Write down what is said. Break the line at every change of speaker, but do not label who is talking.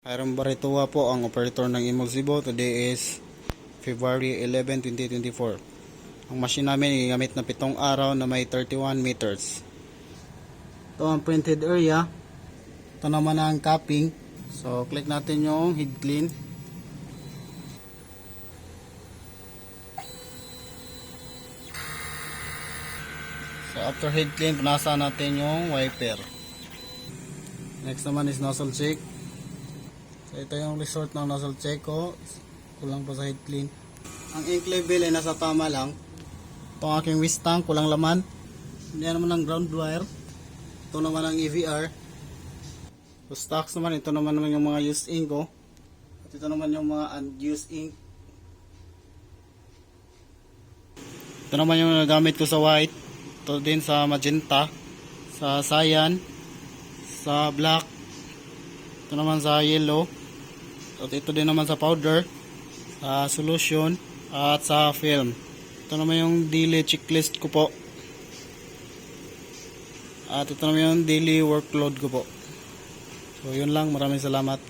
Hiram Barretua po ang operator ng Imogzibo. Today is February 11, 2024. Ang machine namin gamit na 7 araw na may 31 meters. Ito ang printed area. Ito naman ang capping. So click natin yung head clean. So after head clean, punasan natin yung wiper. Next naman is nozzle check. So ito yung result ng nozzle check ko. Kulang pa sa head clean. Ang ink level ay nasa tama lang. Ito ang aking waste tank, kulang laman. Yan naman ang ground wire. Ito naman ang EVR. So stocks naman, ito naman yung mga used ink ko. At ito naman yung mga unused ink. Ito naman yung nagamit ko sa white. Ito din sa magenta, sa cyan, sa black. Ito naman sa yellow. At ito din naman sa powder, sa solution, at sa film. Ito naman yung daily checklist ko po. At ito naman yung daily workload ko po. So yun lang, maraming salamat.